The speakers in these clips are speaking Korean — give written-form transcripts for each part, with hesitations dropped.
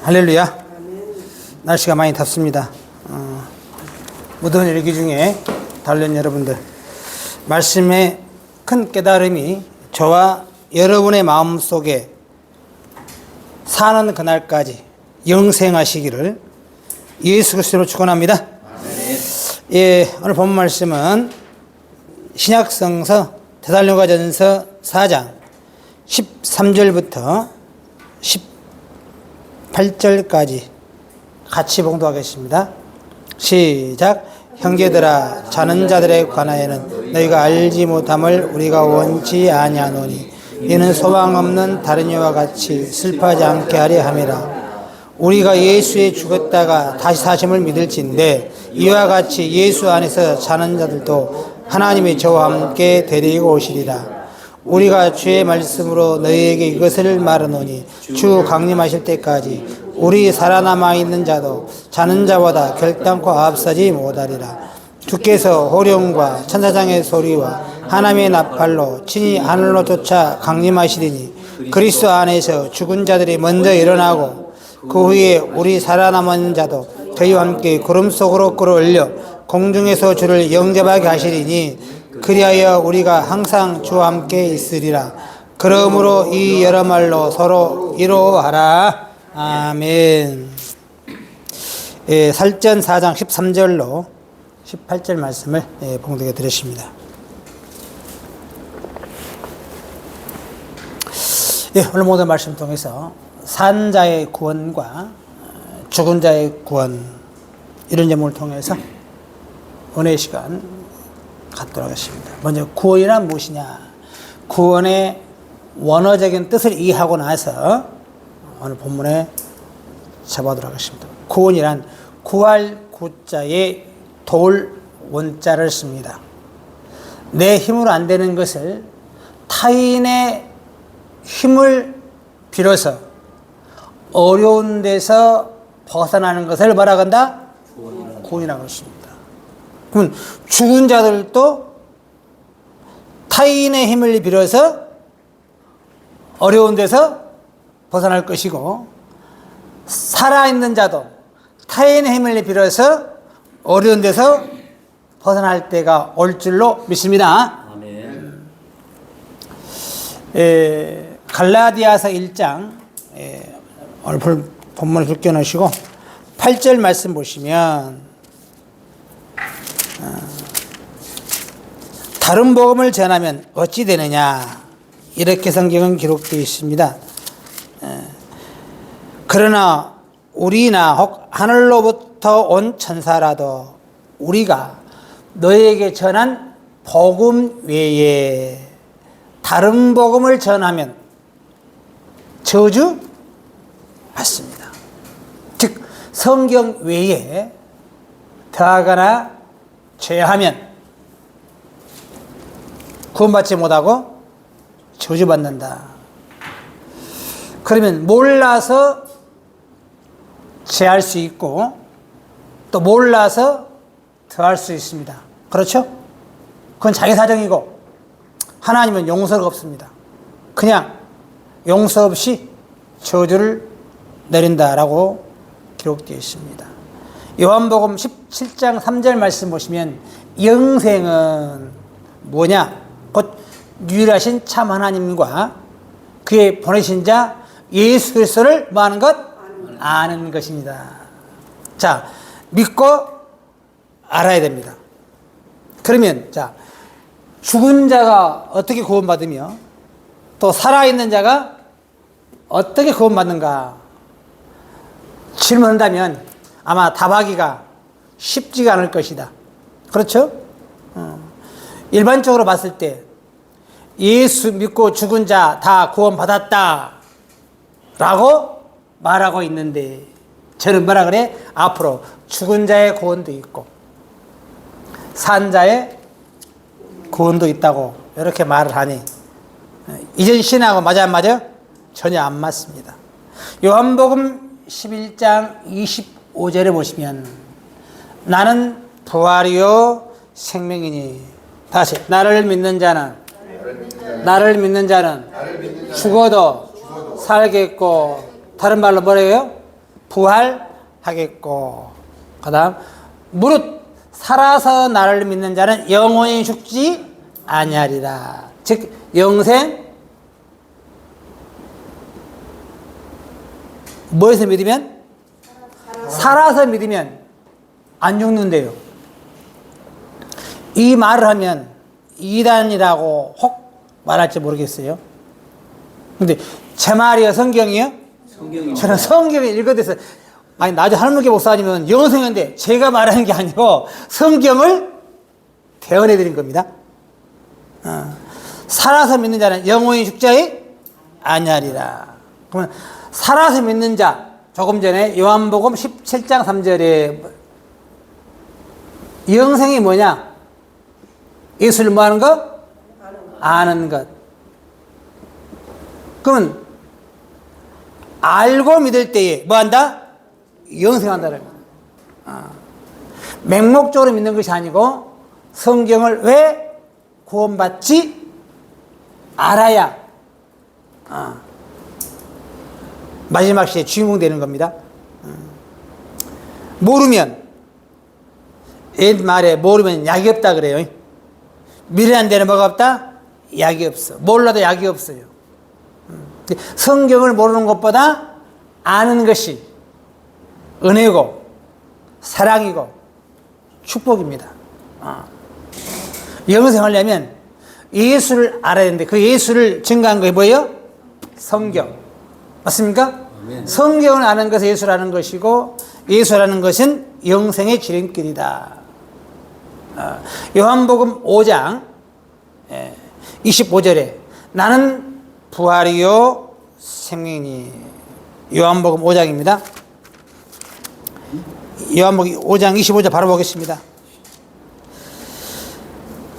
할렐루야. 날씨가 많이 덥습니다. 무더운 일기 중에 달린 여러분들, 말씀의 큰 깨달음이 저와 여러분의 마음속에 사는 그날까지 영생하시기를 예수 그리스도로 축원합니다. 예, 오늘 본 말씀은 신약성서 데살로니가전서 4장 13절부터 18절까지 같이 봉독하겠습니다. 시작. 형제들아, 자는 자들에 관하여는 너희가 알지 못함을 우리가 원치 아니하노니 이는 소망 없는 다른 이와 같이 슬퍼하지 않게 하려 함이라. 우리가 예수에 죽었다가 다시 사심을 믿을진데 이와 같이 예수 안에서 자는 자들도 하나님이 저와 함께 데리고 오시리라. 우리가 주의 말씀으로 너희에게 이것을 말하노니 주 강림하실 때까지 우리 살아남아 있는 자도 자는 자보다 결단코 앞서지 못하리라. 주께서 호령과 천사장의 소리와 하나님의 나팔로 친히 하늘로 쫓아 강림하시리니 그리스도 안에서 죽은 자들이 먼저 일어나고 그 후에 우리 살아남은 자도 저희와 함께 구름 속으로 끌어올려 공중에서 주를 영접하게 하시리니 그리하여 우리가 항상 주와 함께 있으리라. 그러므로 이 여러 말로 서로 위로하라. 아멘. 예, 살전 4장 13절로 18절 말씀을 봉독해 드렸습니다. 예, 오늘 모든 말씀 통해서 산 자의 구원과 죽은 자의 구원, 이런 제목을 통해서 은혜의 시간 갖도록 하겠습니다. 먼저 구원이란 무엇이냐? 구원의 원어적인 뜻을 이해하고 나서 오늘 본문에 잡아보도록 하겠습니다. 구원이란 구할 구자에 도울 원자를 씁니다. 내 힘으로 안 되는 것을 타인의 힘을 빌어서 어려운 데서 벗어나는 것을 뭐라고 한다? 구원이라고 했습니다. 그러면 죽은 자들도 타인의 힘을 빌어서 어려운 데서 벗어날 것이고, 살아있는 자도 타인의 힘을 빌어서 어려운 데서 벗어날 때가 올 줄로 믿습니다. 아멘. 갈라디아서 1장, 오늘 본문을 붉게 놓으시고 8절 말씀 보시면, 다른 복음을 전하면 어찌 되느냐, 이렇게 성경은 기록되어 있습니다. 그러나 우리나 혹 하늘로부터 온 천사라도 우리가 너에게 전한 복음 외에 다른 복음을 전하면 저주 받습니다. 즉 성경 외에 더하거나 죄하면 구원받지 못하고 저주받는다. 그러면 몰라서 죄할 수 있고 또 몰라서 더할 수 있습니다. 그렇죠? 그건 자기 사정이고 하나님은 용서가 없습니다. 그냥 용서 없이 저주를 내린다라고 기록되어 있습니다. 요한복음 17장 3절 말씀 보시면 영생은 뭐냐? 곧 유일하신 참 하나님과 그의 보내신 자 예수 그리스도를 뭐 하는 것? 아는 것입니다. 자, 믿고 알아야 됩니다. 그러면 자, 죽은 자가 어떻게 구원받으며 또 살아있는 자가 어떻게 구원받는가 질문한다면 아마 답하기가 쉽지가 않을 것이다. 그렇죠? 일반적으로 봤을 때 예수 믿고 죽은 자 다 구원받았다 라고 말하고 있는데, 저는 뭐라 그래? 앞으로 죽은 자의 구원도 있고 산 자의 구원도 있다고 이렇게 말을 하니 이전 신하고 맞아 안 맞아? 전혀 안 맞습니다. 요한복음 11장 25절에 보시면 나는 부활이요 생명이니, 다시 나를 믿는 자는 죽어도 살겠고, 다른 말로 뭐래요? 부활하겠고, 그 다음 무릇 살아서 나를 믿는 자는 영원히 죽지 아니하리라. 즉 영생, 뭐에서 믿으면? 살아서 믿으면 안 죽는데요. 이 말을 하면 이단이라고 혹 말할지 모르겠어요. 근데 제 말이요, 성경이요? 성경입니다. 저는 성경을 읽어대서, 아니, 나중에 하나님께 목사님은 영성인데 제가 말하는 게 아니고 성경을 대언해 드린 겁니다. 살아서 믿는 자는 영원히 죽지 아니하리라. 그러면 살아서 믿는 자, 조금 전에 요한복음 17장 3절에 영생이 뭐냐? 예수를 뭐 하는 것? 아는 것. 그러면 알고 믿을 때에 뭐 한다? 영생한다는 거예요. 맹목적으로 믿는 것이 아니고 성경을 왜 구원받지 알아야 마지막 시에 주인공 되는 겁니다. 모르면, 옛말에 모르면 약이 없다 그래요. 미련한 데는 뭐가 없다? 약이 없어. 몰라도 약이 없어요. 성경을 모르는 것보다 아는 것이 은혜고 사랑이고 축복입니다. 영생하려면 예수를 알아야 되는데 그 예수를 증거한 게 뭐예요? 성경. 맞습니까? 아멘. 성경을 아는 것은 예수를 아는 것이고 예수라는 것은 영생의 지름길이다. 요한복음 5장 25절에 나는 부활이요 생명이니. 요한복음 5장입니다. 요한복음 5장 25절 바로 보겠습니다.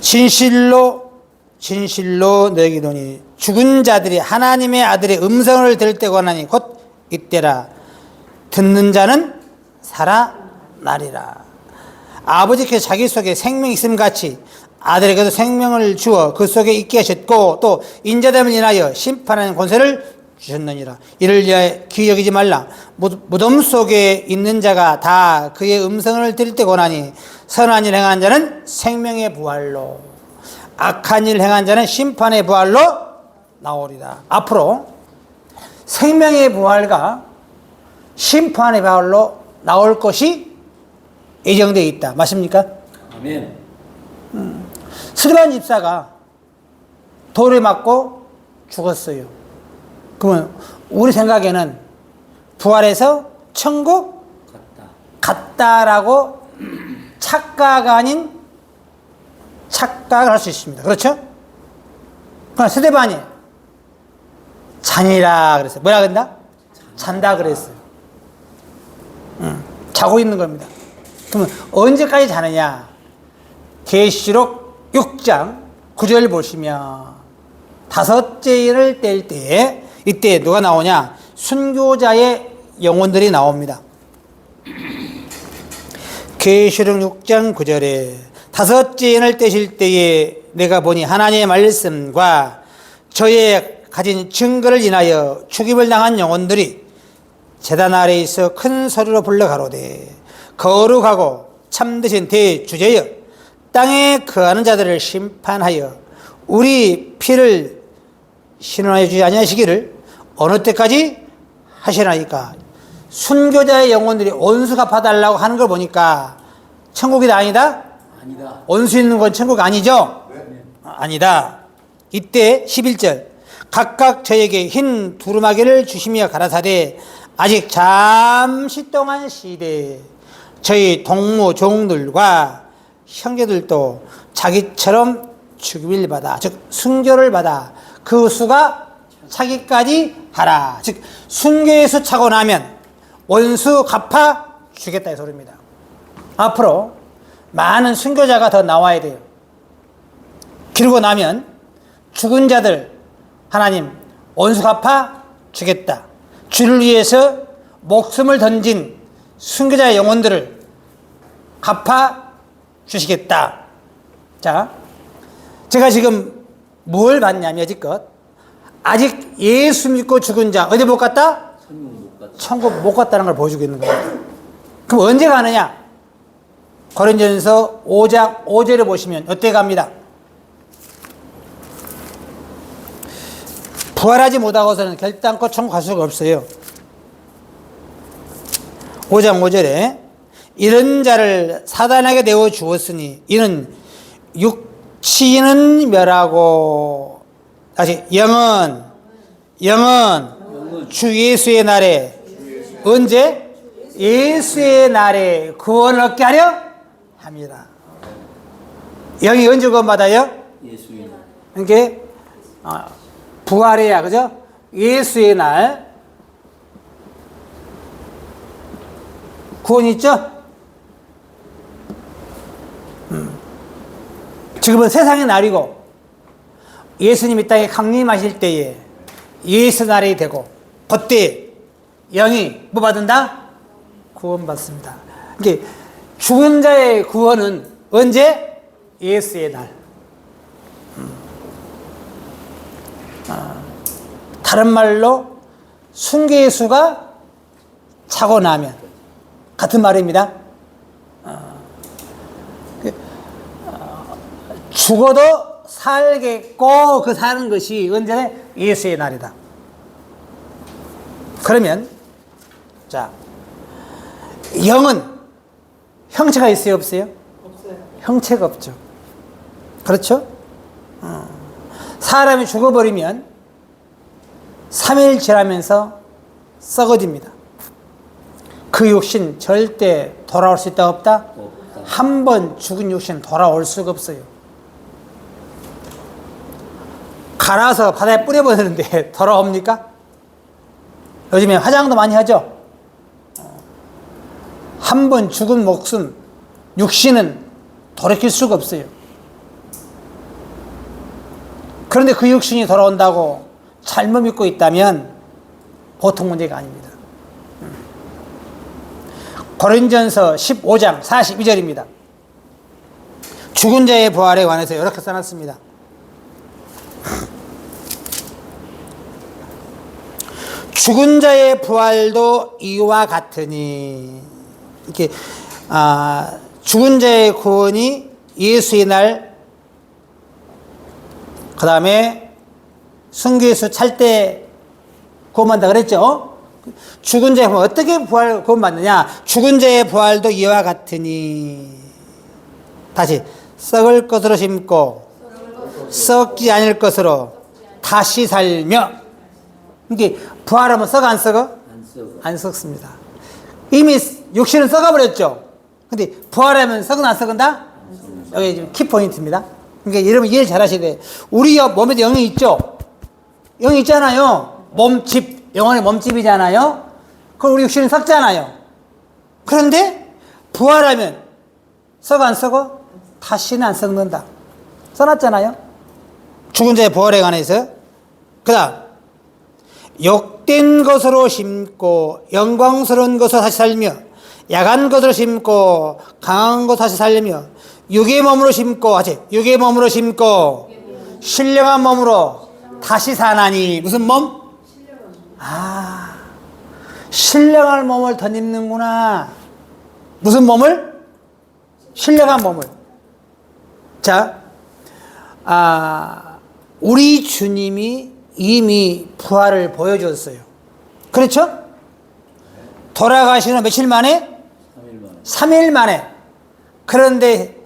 진실로 너에게 이르노니 죽은 자들이 하나님의 아들의 음성을 들을 때가 오나니 곧 이때라. 듣는 자는 살아나리라. 아버지께서 자기 속에 생명이 있음 같이 아들에게도 생명을 주어 그 속에 있게 하셨고 또 인자됨을 인하여 심판하는 권세를 주셨느니라. 이를 위하여 기여기지 말라. 무덤 속에 있는 자가 다 그의 음성을 들을 때가 오나니 선한 일 행한 자는 생명의 부활로 악한 일 행한 자는 심판의 부활로 나오리라. 앞으로 생명의 부활과 심판의 부활로 나올 것이 예정되어 있다. 맞습니까? 아멘. 스데반 집사가 돌에 맞고 죽었어요. 그러면 우리 생각에는 부활해서 천국 갔다라고 착각 아닌 착각을 할 수 있습니다. 그렇죠? 그러나 스데반이 잔이라 그랬어요. 뭐라 그랬나? 잔다 그랬어요. 자고 있는 겁니다. 그러면 언제까지 자느냐? 계시록 6장 9절 보시면 다섯째 인을 뗄 때에 이때 누가 나오냐? 순교자의 영혼들이 나옵니다. 계시록 6장 9절에 다섯째 인을 떼실 때에 내가 보니 하나님의 말씀과 저의 가진 증거를 인하여 죽임을 당한 영혼들이 제단 아래에 있어 큰 소리로 불러 가로되 거룩하고 참되신 대주제여 땅에 거하는 자들을 심판하여 우리 피를 신원하여 주지 아니하시기를 어느 때까지 하시나이까. 순교자의 영혼들이 온수 갚아달라고 하는 걸 보니까 천국이다 아니다? 아니다. 온수 있는 건 천국 아니죠? 네. 아니다. 이때 11절 각각 저에게 흰 두루마기를 주시며 가라사대 아직 잠시 동안 시대 저희 동무 종들과 형제들도 자기처럼 죽임을 받아 즉 순교를 받아 그 수가 차기까지 하라. 즉 순교의 수 차고 나면 원수 갚아 주겠다 이 소리입니다. 앞으로 많은 순교자가 더 나와야 돼요. 그러고 나면 죽은 자들 하나님 원수 갚아 주겠다. 주를 위해서 목숨을 던진 순교자의 영혼들을 갚아 주시겠다. 자, 제가 지금 뭘 봤냐면 여지껏 아직 예수 믿고 죽은 자 어디 못 갔다? 천국 못 갔다는 걸 보여주고 있는 겁니다. 그럼 언제 가느냐? 고린도전서 5장 5절에 보시면 어때 갑니다. 부활하지 못하고서는 결단코 천국 갈 수가 없어요. 5장 5절에 이런 자를 사단에게 내어 주었으니 이는 육신은 멸하고 다시 영은 주 예수의 날에 언제? 예수의 날에 구원을 얻게 하려 합니다. 영이 언제 구원받아요? 예수의 날. 그러니까 부활해야 그죠? 예수의 날 구원 있죠? 지금은 세상의 날이고 예수님이 땅에 강림하실 때에 예수 날이 되고 그때 영이 뭐 받는다? 구원받습니다. 이게 죽은 자의 구원은 언제? 예수의 날. 다른 말로 순교예수가 차고 나면 같은 말입니다. 죽어도 살겠고 그 사는 것이 언제? 예수의 날이다. 그러면 자 영은 형체가 있어요 없어요? 없어요. 형체가 없죠. 그렇죠? 사람이 죽어버리면 3일 지나면서 썩어집니다. 그 육신 절대 돌아올 수 있다 없다? 없다. 한 번 죽은 육신 돌아올 수가 없어요. 갈아서 바다에 뿌려버리는데 돌아옵니까? 요즘에 화장도 많이 하죠? 한 번 죽은 목숨, 육신은 돌이킬 수가 없어요. 그런데 그 육신이 돌아온다고 잘못 믿고 있다면 보통 문제가 아닙니다. 고린도전서 15장 42절입니다. 죽은 자의 부활에 관해서 이렇게 써놨습니다. 죽은 자의 부활도 이와 같으니 이렇게 죽은 자의 구원이 예수의 날, 그 다음에 순교예수 찰 때 구원받는다 그랬죠? 죽은 자의 부활 어떻게 구원받느냐? 죽은 자의 부활도 이와 같으니 다시 썩을 것으로 심고 썩지 않을 것으로 다시 살며. 이게 부활하면 썩어 안 썩어? 안 썩어. 안 썩습니다. 이미 육신은 썩어버렸죠. 근데 부활하면 썩은 안 썩은다? 여기 지금 키포인트입니다. 그러니까 여러분 이해를 잘 하셔야 돼요. 우리 몸에도 영이 있죠? 영이 있잖아요. 몸집, 영혼의 몸집이잖아요. 그럼 우리 육신은 썩잖아요. 그런데 부활하면 썩어 안 썩어? 다시는 안 썩는다. 써놨잖아요. 죽은 자의 부활에 관해서. 그 다음 욕된 것으로 심고 영광스러운 것으로 다시 살며 약한 것으로 심고 강한 것으로 다시 살며 육의 몸으로 심고 육의 몸으로 심고 신령한 몸으로 다시 사나니. 무슨 몸? 신령한 몸을 덧입는구나. 무슨 몸을? 신령한 몸을. 자, 우리 주님이 이미 부활을 보여줬어요. 그렇죠? 돌아가시는 며칠 만에? 3일 만에. 그런데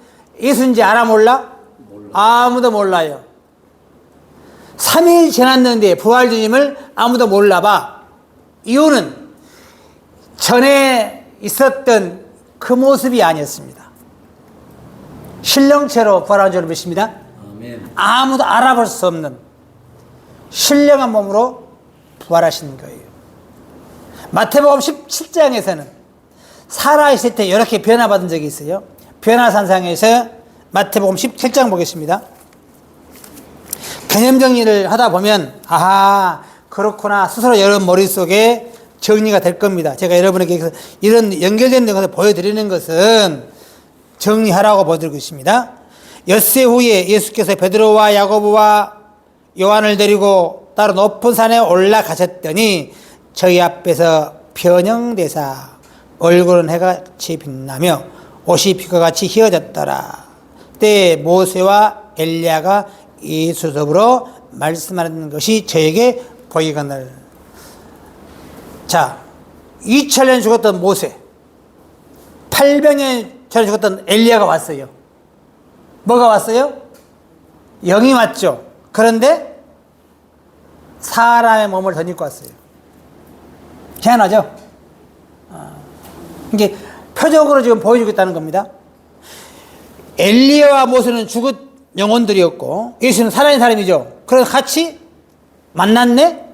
예수인지 알아 몰라? 아무도 몰라요. 3일 지났는데 부활 주님을 아무도 몰라봐. 이유는 전에 있었던 그 모습이 아니었습니다. 신령체로 부활한 줄 믿습니다. 아멘. 아무도 알아볼 수 없는 신령한 몸으로 부활하신 거예요. 마태복음 17장에서는 살아있을 때 이렇게 변화받은 적이 있어요. 변화산상에서 마태복음 17장 보겠습니다. 개념 정리를 하다 보면 그렇구나 스스로 여러분 머릿속에 정리가 될 겁니다. 제가 여러분에게 이런 연결된 것을 보여드리는 것은 정리하라고 보여드리고 있습니다. 엿새 후에 예수께서 베드로와 야고보와 요한을 데리고 따로 높은 산에 올라가셨더니 저희 앞에서 변형되사 얼굴은 해같이 빛나며 옷이 빛과 같이 휘어졌더라. 때에 모세와 엘리야가 예수 더불어 말씀하는 것이 저에게 보이거늘. 자, 2000년 죽었던 모세, 800년 전에 죽었던 엘리야가 왔어요. 뭐가 왔어요? 영이 왔죠. 그런데 사람의 몸을 덧입고 왔어요. 희한하죠? 이게 표적으로 지금 보여주고 있다는 겁니다. 엘리야와 모세는 죽은 영혼들이었고 예수는 살아있는 사람이죠. 그래서 같이 만났네.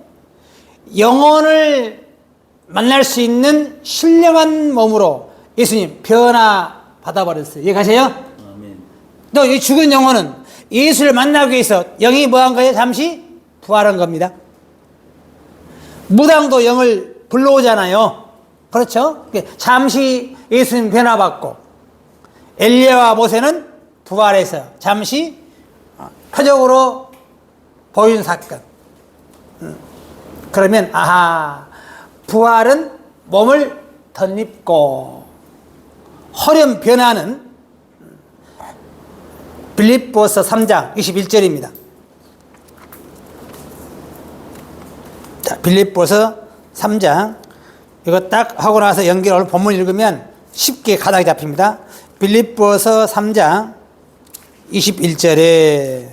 영혼을 만날 수 있는 신령한 몸으로 예수님 변화 받아버렸어요. 이해가세요? 아멘. 또 이 죽은 영혼은 예수를 만나기 위해서 영이 뭐한 거예요? 잠시 부활한 겁니다. 무당도 영을 불러오잖아요. 그렇죠? 잠시 예수님 변화받고 엘리야와 모세는 부활해서 잠시 표적으로 보여준 사건. 그러면 아하, 부활은 몸을 덧입고 허련 변화는 빌립보서 3장 21절입니다. 자, 빌립보서 3장 이거 딱 하고 나서 연결 본문 읽으면 쉽게 가닥이 잡힙니다. 빌립보서 3장 21절에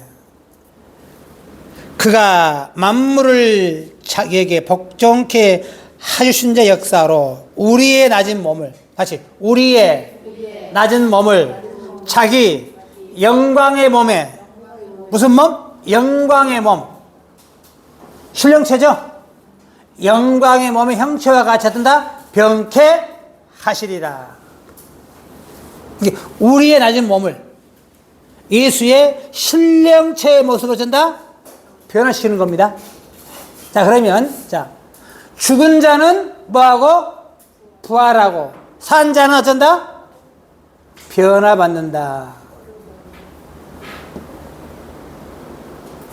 그가 만물을 자기에게 복종케 하주신 자 역사로 우리의 낮은 몸을 같이 우리의 낮은 몸을 자기 영광의 몸에 무슨 몸? 영광의 몸 신령체죠? 영광의 몸의 형체와 같이 하든다 병케 하시리라. 이게 우리의 낮은 몸을 예수의 신령체의 모습으로 전다 변화시키는 겁니다. 자, 그러면 자 죽은 자는 뭐하고 부활하고 산 자는 어쩐다 변화받는다.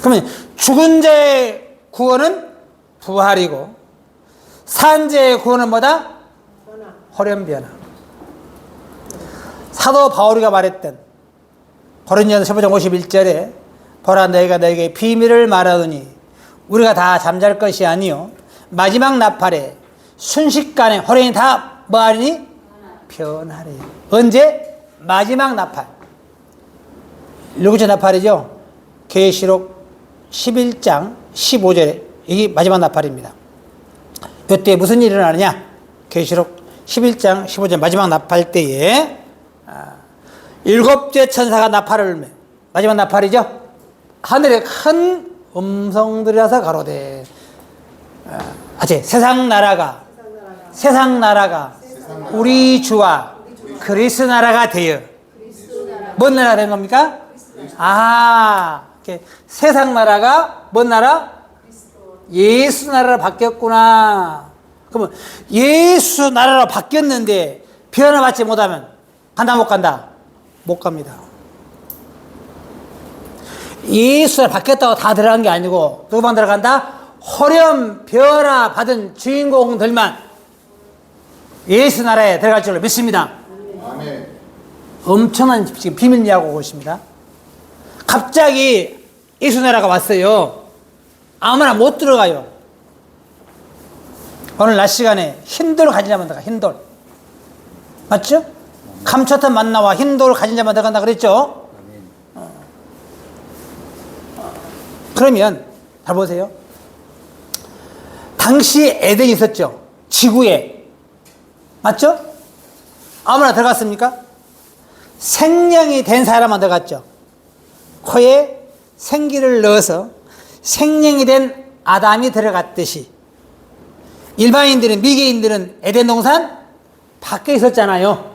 그러면 죽은 자의 구원은 부활이고 산 자의 구원은 뭐다? 호련 변화. 사도 바울이가 말했던 고린도전서 15장 51절에 보라 너희가 너희에게 비밀을 말하더니 우리가 다 잠잘 것이 아니요 마지막 나팔에 순식간에 호련이 다 뭐하리니? 변하리. 언제? 마지막 나팔. 누구의 나팔이죠? 계시록 11장 15절에 이게 마지막 나팔입니다. 이때 무슨 일이 일어나느냐? 계시록 11장 15절 마지막 나팔 때에 일곱째 천사가 나팔을 울며 마지막 나팔이죠. 하늘에 큰 음성들이라서 가로되 세상 나라가 우리 주와 그리스도 나라가 되어 뭔 나라가 된 겁니까? 세상 나라가 뭔 나라? 예수 나라로 바뀌었구나. 그러면 예수 나라로 바뀌었는데 변화받지 못하면 간다 못 간다? 못 갑니다. 예수 나라 바뀌었다고 다 들어간 게 아니고 누구만 들어간다? 호련 변화 받은 주인공들만 예수 나라에 들어갈 줄로 믿습니다. 아멘. 엄청난 지금 비밀 이야기하고 계십니다. 갑자기 예수 나라가 왔어요. 아무나 못 들어가요. 오늘 낮 시간에 흰돌 가진 자만 들어가. 흰돌 맞죠? 감췄던 만나와 흰돌 가진 자만 들어간다 그랬죠? 그러면 잘 보세요. 당시 에덴이 있었죠. 지구에 맞죠? 아무나 들어갔습니까? 생명이 된 사람만 들어갔죠. 코에 생기를 넣어서 생명이 된 아담이 들어갔듯이 일반인들은 미개인들은 에덴 동산 밖에 있었잖아요.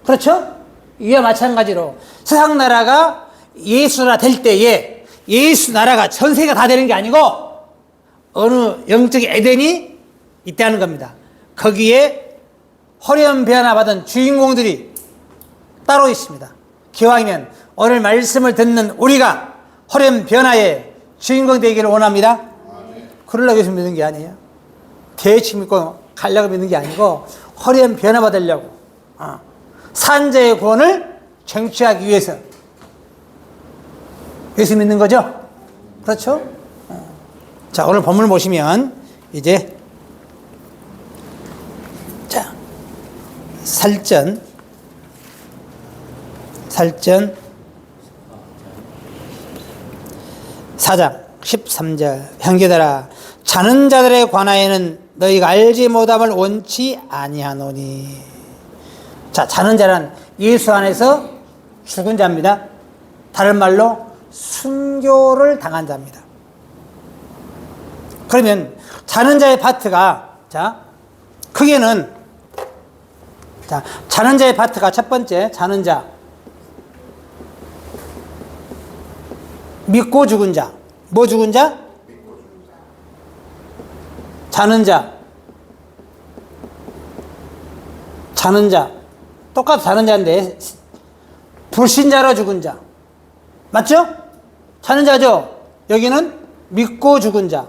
그렇죠? 이와 마찬가지로 세상 나라가 예수 나라 될 때에 예수 나라가 전 세계가 다 되는 게 아니고 어느 영적 에덴이 있다는 겁니다. 거기에 호련 변화 받은 주인공들이 따로 있습니다. 기왕이면 오늘 말씀을 듣는 우리가 호련 변화의 주인공 되기를 원합니다. 그러려고 해서 믿는 게 아니에요. 대충 믿고 가려고 믿는 게 아니고 허리엔 변화받으려고 산자의 구원을 쟁취하기 위해서 예수 믿는 거죠? 그렇죠? 자, 오늘 본문을 보시면 이제 자, 살전 4장 13절 형제들아 자는 자들에 관하여는 너희가 알지 못함을 원치 아니하노니. 자, 자는 자는 예수 안에서 죽은 자입니다. 다른 말로 순교를 당한 자입니다. 그러면 자는 자의 파트가 크게는 자는 자의 파트가 첫 번째 자는 자 믿고 죽은 자. 뭐 죽은 자? 자는 자. 자는 자. 똑같이 자는 자인데 불신자로 죽은 자. 맞죠? 자는 자죠? 여기는 믿고 죽은 자.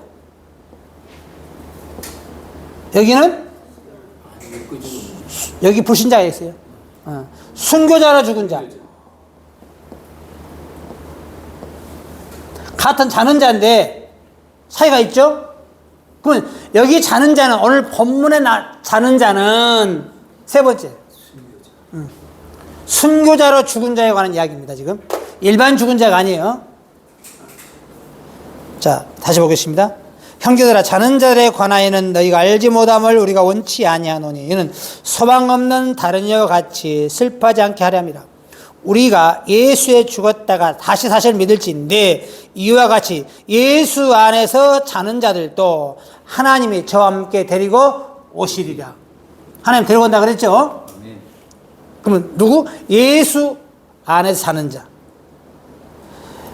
여기는 여기 불신자가 있어요. 순교자로 죽은 자. 같은 자는 자인데 차이가 있죠? 그러면 여기 자는 자는 오늘 본문에 자는 자는 세 번째 순교자로 죽은 자에 관한 이야기입니다. 지금 일반 죽은 자가 아니에요. 자, 다시 보겠습니다. 형제들아 자는 자들에 관하여는 너희가 알지 못함을 우리가 원치 아니하노니 이는 소망 없는 다른 이와 같이 슬퍼하지 않게 하려 함이라. 우리가 예수에 죽었다가 다시 사실 믿을지인데 이와 같이 예수 안에서 자는 자들도 하나님이 저와 함께 데리고 오시리라. 하나님 데리고 온다 그랬죠? 그러면 누구? 예수 안에서 사는 자.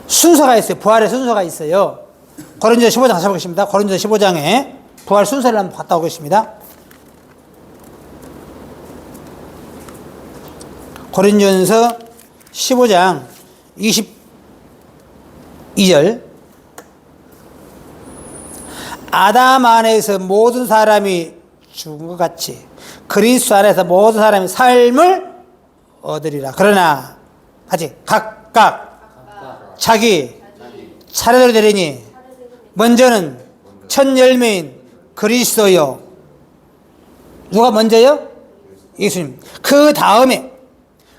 순서가 있어요. 부활의 순서가 있어요. 고린도서 15장 다시 보겠습니다. 고린도서 15장에 부활 순서를 한번 봤다 오겠습니다. 고린도서 15장 22절 아담 안에서 모든 사람이 죽은 것 같이 그리스도 안에서 모든 사람이 삶을 얻으리라. 그러나 아직 각각 자기 차례대로 되리니 먼저는 첫 열매인 그리스도요. 누가 먼저요? 예수님. 그 다음에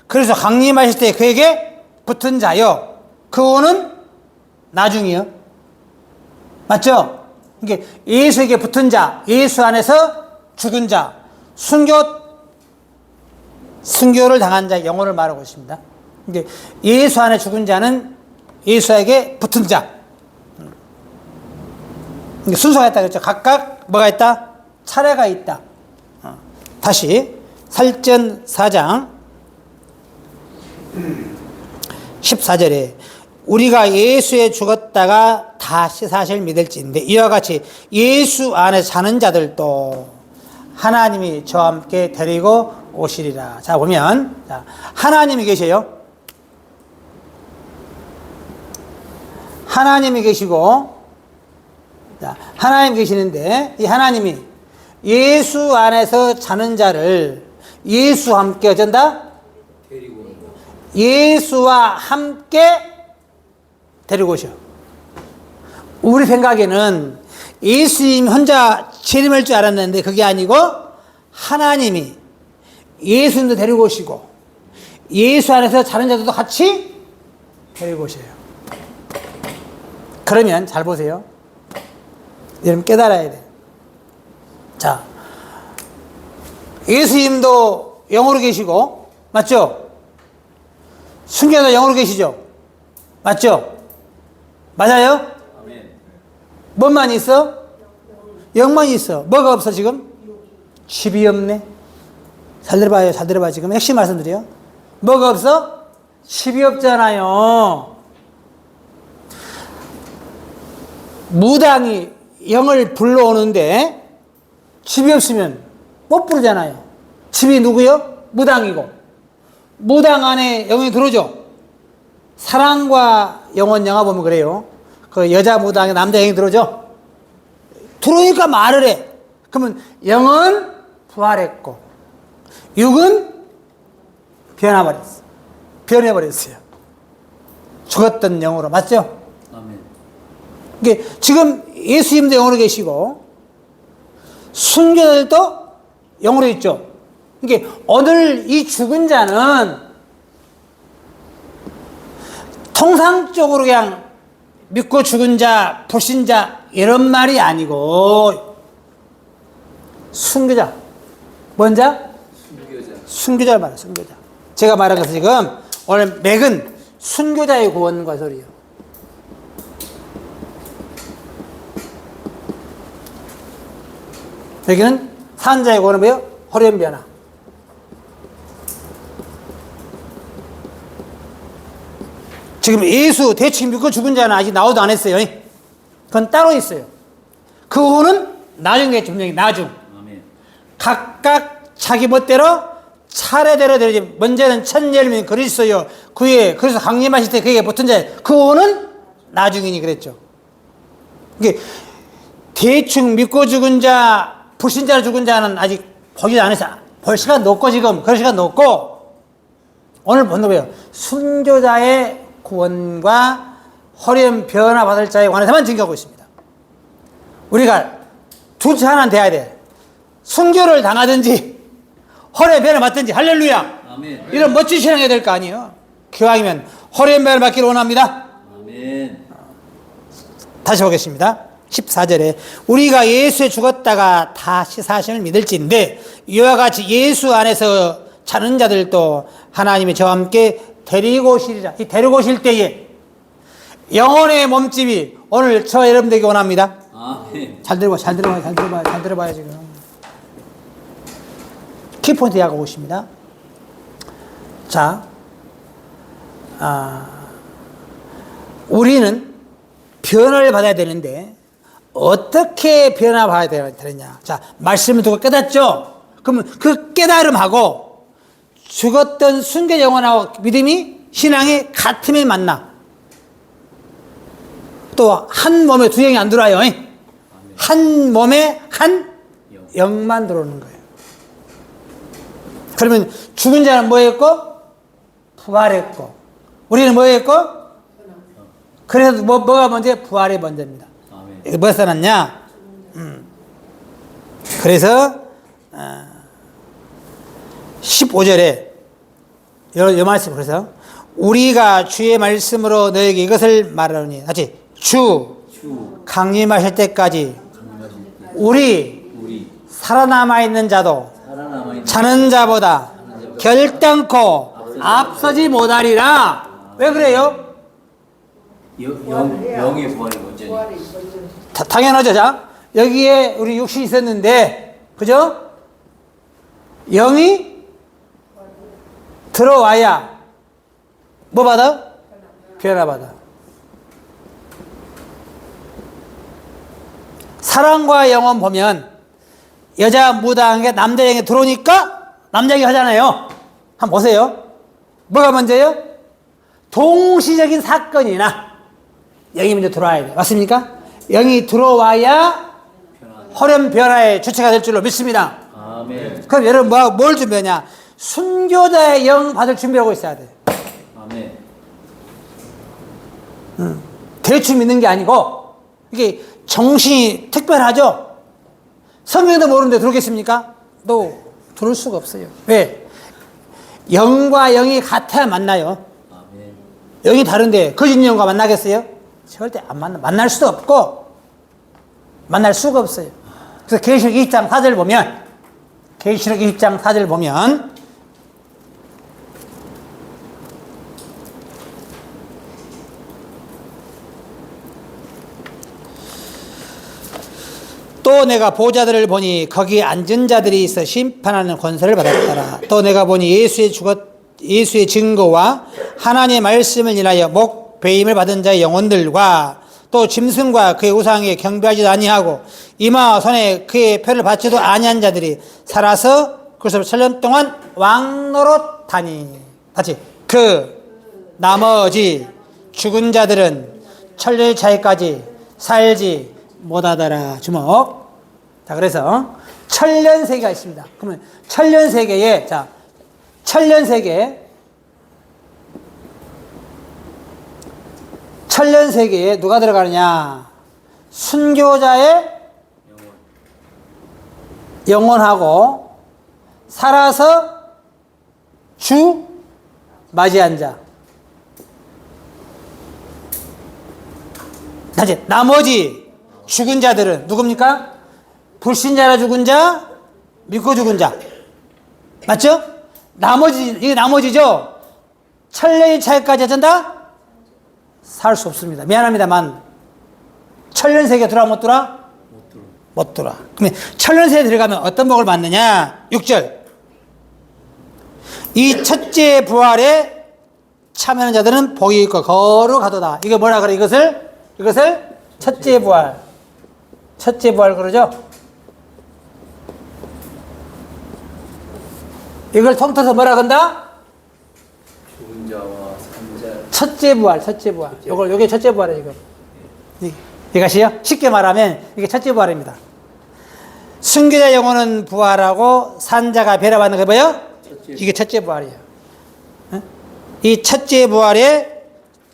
그래서 강림하실 때 그에게 붙은 자요. 그 후는 나중이요. 맞죠? 이게 예수에게 붙은 자, 예수 안에서 죽은 자, 순교를 당한 자 영혼을 말하고 있습니다. 이게 예수 안에 죽은 자는 예수에게 붙은 자. 순서가 있다 그랬죠. 각각 뭐가 있다? 차례가 있다. 다시 살전 4장 14절에 우리가 예수에 죽었다가 다시 사실 믿을지인데 이와 같이 예수 안에 사는 자들도 하나님이 저와 함께 데리고 오시리라. 자, 보면 하나님이 계셔요. 하나님이 계시고 하나님 계시는데 이 하나님이 예수 안에서 자는 자를 예수와 함께 어쩐다? 예수와 함께 데리고 오셔. 우리 생각에는 예수님 혼자 재림할 줄 알았는데 그게 아니고 하나님이 예수님도 데리고 오시고 예수 안에서 자는 자들도 같이 데리고 오셔요. 그러면 잘 보세요. 여러분 깨달아야 돼. 자, 예수님도 영으로 계시고 맞죠? 순교도 영으로 계시죠? 맞죠? 맞아요? 뭐만 있어? 영만 있어. 뭐가 없어 지금? 집이 없네. 잘 들어봐요. 잘 들어봐. 지금 핵심 말씀드려요. 뭐가 없어? 집이 없잖아요. 무당이 영을 불러오는데 집이 없으면 못 부르잖아요. 집이 누구요? 무당이고. 무당 안에 영이 들어오죠. 사랑과 영혼 영화 보면 그래요. 그 여자 무당에 남자 영이 들어오죠. 들어오니까 말을 해. 그러면 영은 부활했고 육은 변해버렸어요. 변해버렸어요. 죽었던 영으로. 맞죠? 아멘. 이게 지금 예수님도 영으로 계시고 순교자들도 영으로 있죠. 이게 오늘 이 죽은 자는 통상적으로 그냥 믿고 죽은 자, 불신자 이런 말이 아니고 순교자. 뭔 자? 순교자. 순교자를 말해요. 순교자. 제가 말한 것은 지금 오늘 맥은 순교자의 구원과 소리예요. 여기는 산자의 구원은 뭐예요? 호련변화. 지금 예수 대충 믿고 죽은 자는 아직 나오도 안 했어요. 그건 따로 있어요. 그 후는 나중에 분명히 나중. 아멘. 각각 자기 멋대로 차례대로 되지. 먼저는 첫 열매는 그리스도요. 그의 그래서 강림하실 때 그에게 붙은 자. 그 후는 나중이니 그랬죠. 이게 대충 믿고 죽은 자, 불신자로 죽은 자는 아직 보지도 않았어. 볼 시간 높고 지금 그럴 시간 높고 오늘 보는 거예요. 순교자의 구원과 호련 변화 받을 자에 관해서만 증거하고 있습니다. 우리가 둘 중 하나는 돼야 돼. 순교를 당하든지 호련 변화 받든지. 할렐루야. 아멘. 이런 멋진 신앙이 될 거 아니에요. 기왕이면 호련 변화 받기를 원합니다. 아멘. 다시 보겠습니다. 14절에 우리가 예수에 죽었다가 다시 사심을 믿을지인데 이와 같이 예수 안에서 자는 자들도 하나님이 저와 함께 데리고 오시리라. 이 데리고 오실 때에 영혼의 몸집이 오늘 저 여러분들에게 원합니다. 아멘. 잘 들어봐요 지금. 키포인트 약하고 오십니다. 자, 우리는 변화를 받아야 되는데 어떻게 변화받아야 되느냐. 자, 말씀을 듣고 깨닫죠? 그러면 그 깨달음하고 죽었던 순교 영혼하고 믿음이 신앙이 같으면 만나. 또 한 몸에 두 영이 안 들어와요. 한 몸에 한 영만 들어오는 거예요. 그러면 죽은 자는 뭐 했고? 부활했고. 우리는 뭐 했고? 그래서 뭐가 먼저? 부활이 먼저입니다. 이거 뭐 써놨냐? 그래서 15절에 이 말씀. 그래서 우리가 주의 말씀으로 너에게 이것을 말하노니 같이 주 강림하실 때까지 우리 살아남아 있는 자도 자는 자보다 결단코 앞서지 못하리라. 왜 그래요? 영의 부활이 먼저니. 당연하죠. 자, 여기에 우리 육신이 있었는데, 그죠? 영이 들어와야 뭐 받아? 변화 받아. 사랑과 영혼 보면 여자 무당에게 남자 영이 들어오니까 남자 영이 하잖아요. 한번 보세요. 뭐가 먼저요? 동시적인 사건이나 영이 먼저 들어와야 돼. 맞습니까? 영이 들어와야 호련 변화의 주체가 될 줄로 믿습니다. 아멘. 그럼 여러분 뭘 준비하냐? 순교자의 영 받을 준비하고 있어야 돼. 아멘. 대충 믿는 게 아니고 이게 정신이 특별하죠. 성경도 모르는데 들어오겠습니까? 또 들을 수가 없어요. 왜? 영과 영이 같아야 만나요. 아멘. 영이 다른데 거짓 영과 만나겠어요? 절대 안 만날 수도 없고 만날 수가 없어요. 그래서 계시록 20장 4절 보면 계시록 20장 4절 보면 또 내가 보좌들을 보니 거기 앉은 자들이 있어 심판하는 권세를 받았더라. 또 내가 보니 예수의 증거와 하나님의 말씀을 인하여 목배임을 받은 자의 영혼들과 또 짐승과 그의 우상에 경배하지도 아니하고 이마와 손에 그의 표를 받지도 아니한 자들이 살아서 그것을 7년 동안 왕노릇하니. 다시 그 나머지 죽은 자들은 천년의 차이까지 살지 못하더라. 주목. 자, 그래서 천년세계가 있습니다. 그러면 천년세계에, 자, 천년세계에 누가 들어가느냐? 순교자의 영혼하고 살아서 주 맞이한 자. 다시 나머지 죽은 자들은 누굽니까? 불신자라 죽은 자, 믿고 죽은 자. 맞죠? 이게 나머지죠? 천년의 차이까지 어쩐다? 살 수 없습니다. 미안합니다만, 천년세계 들어와 못 들어와? 못 들어와. 그러면 천년세계에 들어가면 어떤 복을 받느냐? 6절. 이 첫째 부활에 참여하는 자들은 복이 있고 거룩하도다. 이게 뭐라 그래? 이것을 첫째 부활 그러죠? 이걸 통틀어서 뭐라 그런다? 죽은 자와 산자. 첫째 부활. 요게 첫째 부활이에요, 이거. 이것이요? 쉽게 말하면 이게 첫째 부활입니다. 순교자 영혼은 부활하고 산자가 배려받는 게 뭐예요? 이게 첫째 부활이에요. 이 첫째 부활에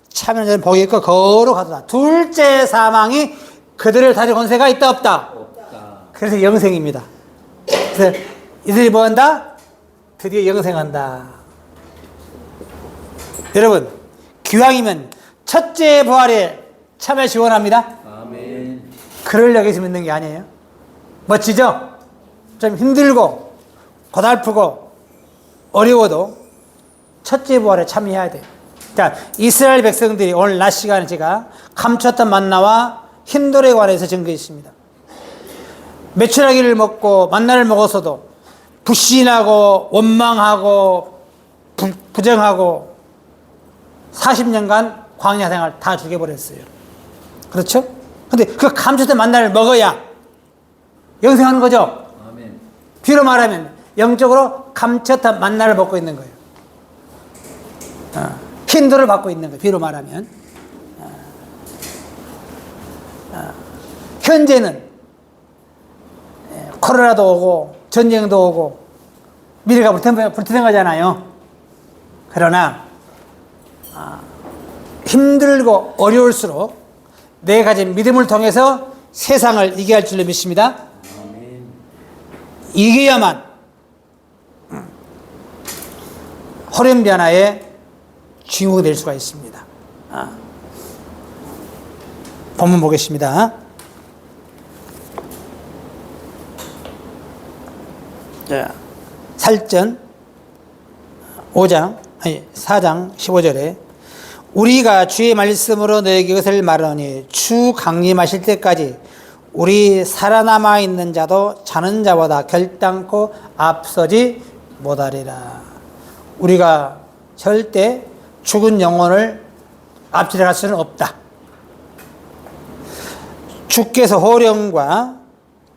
참여하는 자는 복이 있고 거룩하도다. 둘째 사망이 그들을 다릴 권세가 있다 없다? 없다. 그래서 영생입니다. 그래서 이들이 뭐한다? 드디어 영생한다. 여러분, 기왕이면 첫째 부활에 참여 지원합니다. 아멘. 그러려고 해서 믿는 게 아니에요. 멋지죠? 좀 힘들고 고달프고 어려워도 첫째 부활에 참여해야 돼요. 자, 이스라엘 백성들이 오늘 낮 시간에 제가 감췄던 만나와 흰돌에 관해서 증거했습니다. 메추라기를 먹고 만나를 먹어서도 불신하고 원망하고 부정하고 40년간 광야 생활 다 죽여버렸어요. 그렇죠? 근데 그 감췄던 만나를 먹어야 영생하는 거죠? 아멘. 뒤로 말하면 영적으로 감췄던 만나를 먹고 있는 거예요. 흰돌을 받고 있는 거예요. 뒤로 말하면. 현재는 코로나도 오고 전쟁도 오고 미래가 불투명 거잖아요. 그러나 힘들고 어려울수록 내 가진 믿음을 통해서 세상을 이겨할 줄로 믿습니다. 아멘. 이겨야만 호련 변화의 주인공이 될 수가 있습니다. 본문 보겠습니다. 자, 살전 4장 15절에 우리가 주의 말씀으로 너에게 이것을 말하니 주 강림하실 때까지 우리 살아남아 있는 자도 자는 자보다 결단코 앞서지 못하리라. 우리가 절대 죽은 영혼을 앞지나갈 수는 없다. 주께서 호령과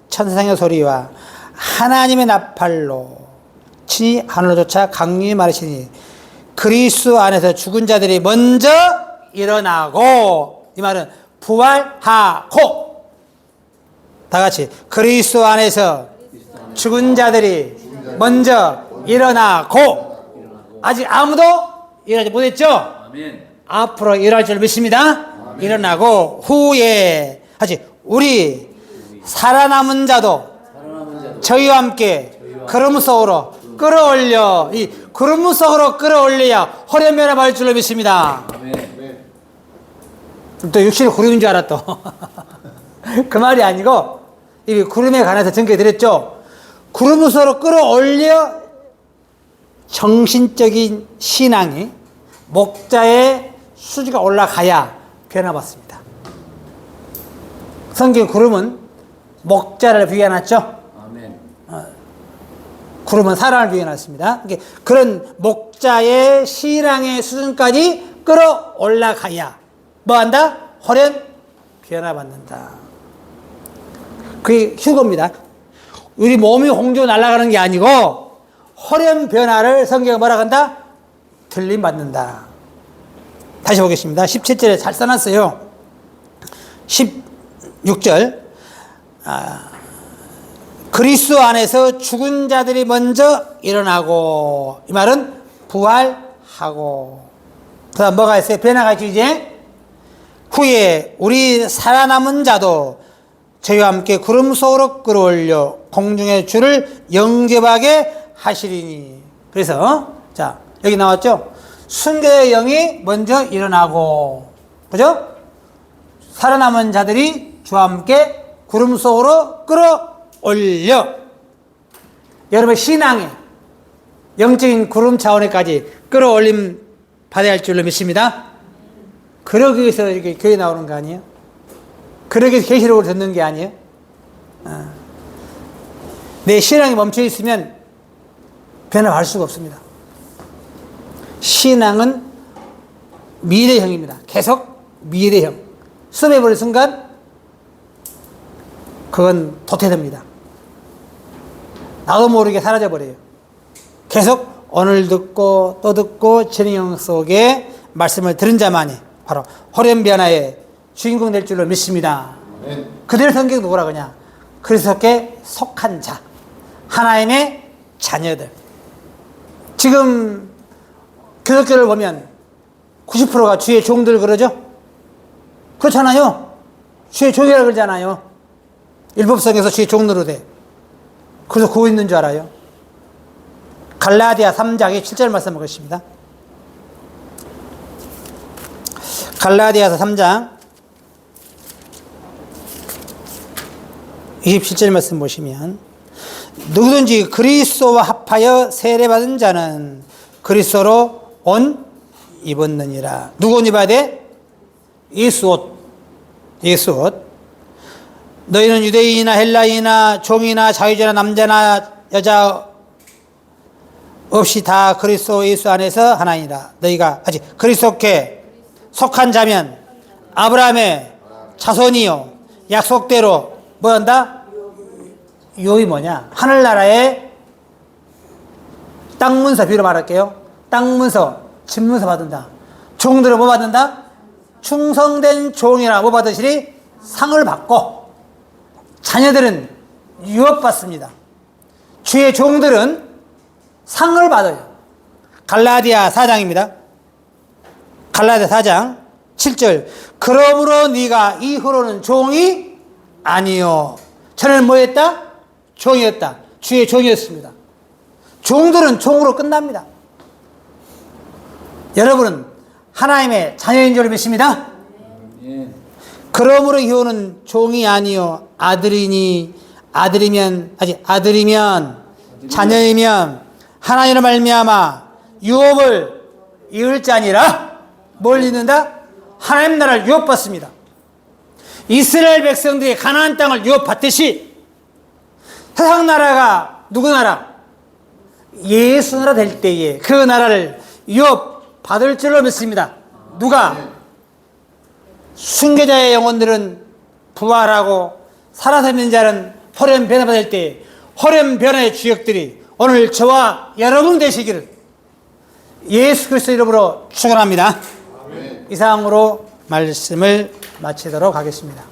천상의 소리와 하나님의 나팔로 친히 하늘조차 강림히 말하시니 그리스도 안에서 죽은 자들이 먼저 일어나고, 이 말은 부활하고, 다 같이 그리스도 안에서 죽은 자들이 먼저 일어나고, 아직 아무도 일어나지 못했죠? 아멘. 앞으로 일어날 줄 믿습니다. 일어나고 후에 하지 우리 살아남은 자도 저희와 함께 구름 속으로 끌어올려, 이 구름 속으로 끌어올려야 호련변화 받을 줄로 믿습니다. 아멘. 또 육신이 구름인 줄 알아 또. 그 말이 아니고 이 구름에 관해서 전개 드렸죠. 구름 속으로 끌어올려 정신적인 신앙이 목자의 수지가 올라가야 변화받습니다. 성경 구름은 목자를 비유해놨죠. 아멘. 구름은 사람을 비유해놨습니다. 그런 목자의 신앙의 수준까지 끌어올라가야 뭐한다? 호련 변화받는다. 그게 휴거입니다. 우리 몸이 홍조 날아가는 게 아니고 호련 변화를 성경은 뭐라고 한다? 들림 받는다. 다시 보겠습니다. 17절에 잘 써놨어요. 16절 그리스도 안에서 죽은 자들이 먼저 일어나고, 이 말은 부활하고, 그 다음 뭐가 있어요? 변화가 있죠, 이제? 후에 우리 살아남은 자도 저희와 함께 구름 속으로 끌어올려 공중의 주를 영접하게 하시리니. 그래서 자, 여기 나왔죠? 순교의 영이 먼저 일어나고, 그죠? 살아남은 자들이 주와 함께 구름 속으로 끌어올려. 여러분 신앙의 영적인 구름 차원에까지 끌어올림 받아야 할 줄로 믿습니다. 그러기 위해서 이렇게 교회 나오는 거 아니에요? 그러기 위해서 계시록을 듣는 게 아니에요? 내 신앙이 멈춰 있으면 변화할 수가 없습니다. 신앙은 미래형입니다. 계속 미래형. 스톱해버린 순간 그건 도태됩니다. 나도 모르게 사라져버려요. 계속 오늘 듣고 또 듣고 진영 속에 말씀을 들은 자만이 바로 호련변화의 주인공 될 줄로 믿습니다. 그들의 성경 누구라 그러냐? 그리스도께 속한 자, 하나님의 자녀들. 지금 교독교를 보면 90%가 주의 종들 그러죠? 그렇잖아요. 주의 종이라 그러잖아요. 율법성에서 주의 종으로 돼. 그래서 구호 있는 줄 알아요. 갈라디아 3장의 7절 말씀 보겠습니다. 갈라디아서 3장 27절 말씀 보시면, 누구든지 그리스도와 합하여 세례받은 자는 그리스도로 옷 입었느니라. 누구 옷 입어야 돼? 예수 옷. 예수 옷. 너희는 유대인이나 헬라인이나 종이나 자유자나 남자나 여자 없이 다 그리스도 예수 안에서 하나이라. 너희가 아직 그리스도께 속한 자면 아브라함의 자손이요 약속대로 뭐 한다? 유업이 뭐냐? 하늘나라의 땅 문서, 비로 말할게요. 땅 문서, 집 문서 받는다. 종들은 뭐 받는다? 충성된 종이라 뭐 받으시리? 상을 받고, 자녀들은 유업 받습니다. 주의 종들은 상을 받아요. 갈라디아 4장입니다. 갈라디아 4장 7절. 그러므로 네가 이후로는 종이 아니요. 전에는 뭐 했다? 종이었다. 주의 종이었습니다. 종들은 종으로 끝납니다. 여러분은 하나님의 자녀인 줄 믿습니다. 그러므로 이후는 종이 아니요 아들이니, 아들이면 자녀이면 하나님으로 말미암아 유업을 이을 자니라. 뭘 잇는다? 하나님 나라를 유업받습니다. 이스라엘 백성들이 가나안 땅을 유업받듯이 세상 나라가 누구 나라? 예수 나라 될 때에 그 나라를 유업받을 줄로 믿습니다. 누가? 순교자의 영혼들은 부활하고 살아서 있는 자는 호련 변화받을 때 호련 변화의 주역들이 오늘 저와 여러분 되시기를 예수 그리스도 이름으로 축원합니다. 이상으로 말씀을 마치도록 하겠습니다.